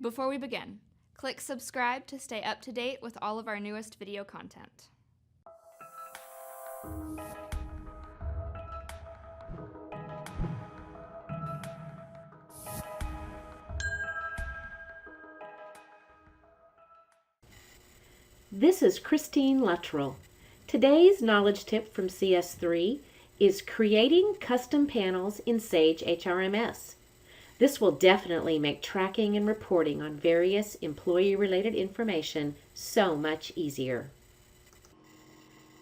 Before we begin, click subscribe to stay up to date with all of our newest video content. This is Christine Luttrell. Today's knowledge tip from CS3 is creating custom panels in Sage HRMS. This will definitely make tracking and reporting on various employee-related information so much easier.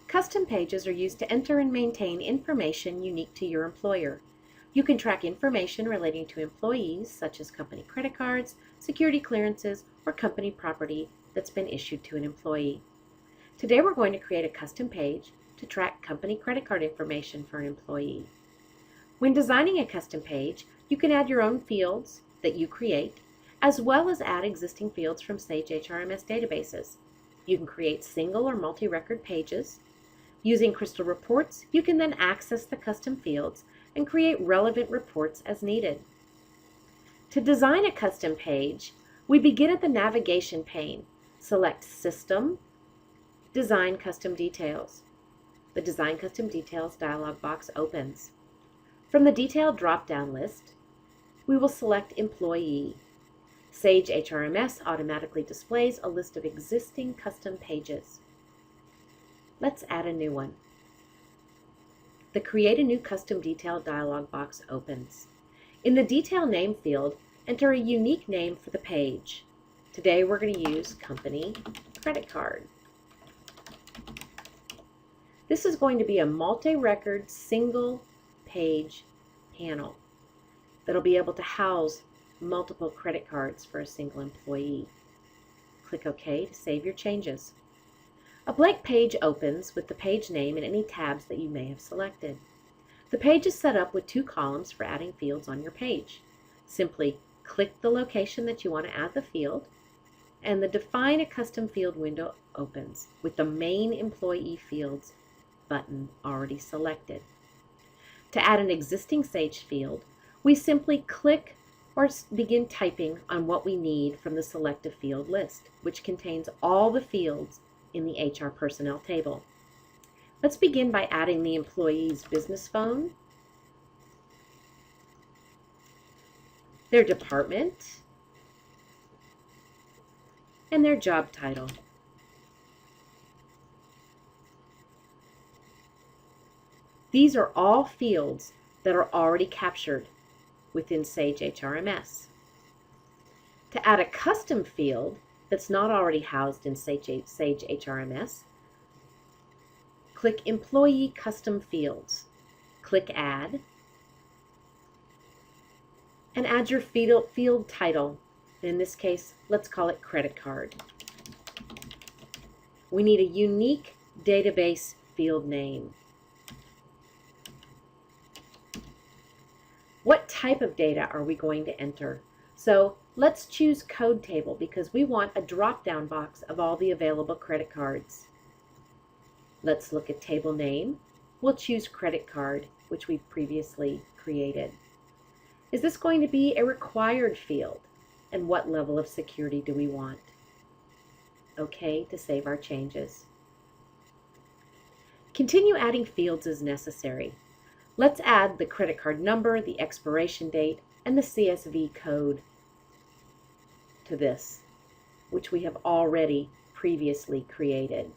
Custom pages are used to enter and maintain information unique to your employer. You can track information relating to employees, such as company credit cards, security clearances, or company property that's been issued to an employee. Today we're going to create a custom page to track company credit card information for an employee. When designing a custom page, you can add your own fields that you create, as well as add existing fields from Sage HRMS databases. You can create single or multi-record pages. Using Crystal Reports, you can then access the custom fields and create relevant reports as needed. To design a custom page, we begin at the navigation pane. Select System, Design Custom Details. The Design Custom Details dialog box opens. From the Detail drop-down list, we will select Employee. Sage HRMS automatically displays a list of existing custom pages. Let's add a new one. The Create a New Custom Detail dialog box opens. In the Detail Name field, enter a unique name for the page. Today we're going to use Company Credit Card. This is going to be a multi-record, single-page panel that'll be able to house multiple credit cards for a single employee. Click OK to save your changes. A blank page opens with the page name and any tabs that you may have selected. The page is set up with two columns for adding fields on your page. Simply click the location that you want to add the field, and the Define a Custom Field window opens with the Main Employee Fields button already selected. To add an existing Sage field, we simply click or begin typing on what we need from the Select a Field list, which contains all the fields in the HR Personnel table. Let's begin by adding the employee's business phone, their department, and their job title. These are all fields that are already captured within Sage HRMS. To add a custom field that's not already housed in Sage HRMS, click Employee Custom Fields. Click Add, and add your field title. In this case, let's call it Credit Card. We need a unique database field name. What type of data are we going to enter? So let's choose Code Table because we want a drop-down box of all the available credit cards. Let's look at Table Name. We'll choose Credit Card, which we've previously created. Is this going to be a required field? And what level of security do we want? OK to save our changes. Continue adding fields as necessary. Let's add the credit card number, the expiration date, and the CSV code to this, which we have already previously created.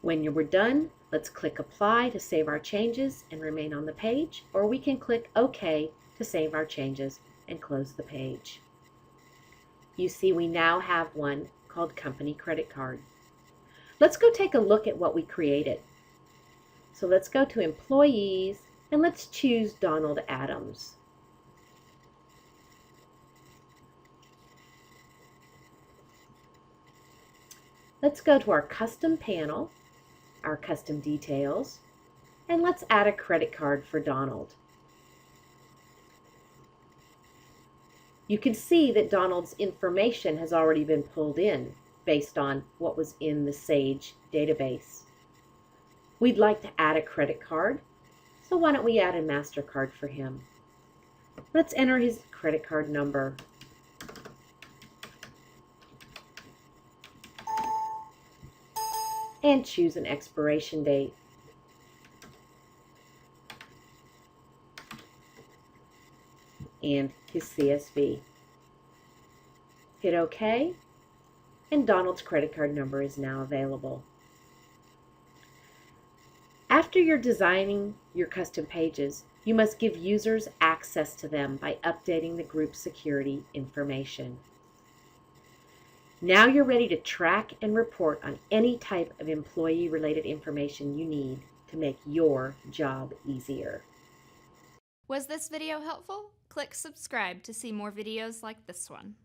When we're done, let's click Apply to save our changes and remain on the page, or we can click OK to save our changes and close the page. You see we now have one called Company Credit Card. Let's go take a look at what we created. So let's go to Employees and let's choose Donald Adams. Let's go to our custom panel, our custom details, and let's add a credit card for Donald. You can see that Donald's information has already been pulled in. based on what was in the Sage database. We'd like to add a credit card, so why don't we add a MasterCard for him? Let's enter his credit card number. And choose an expiration date. And his CSV. Hit OK, and Donald's credit card number is now available. After you're designing your custom pages, you must give users access to them by updating the group security information. Now you're ready to track and report on any type of employee-related information you need to make your job easier. Was this video helpful? Click subscribe to see more videos like this one.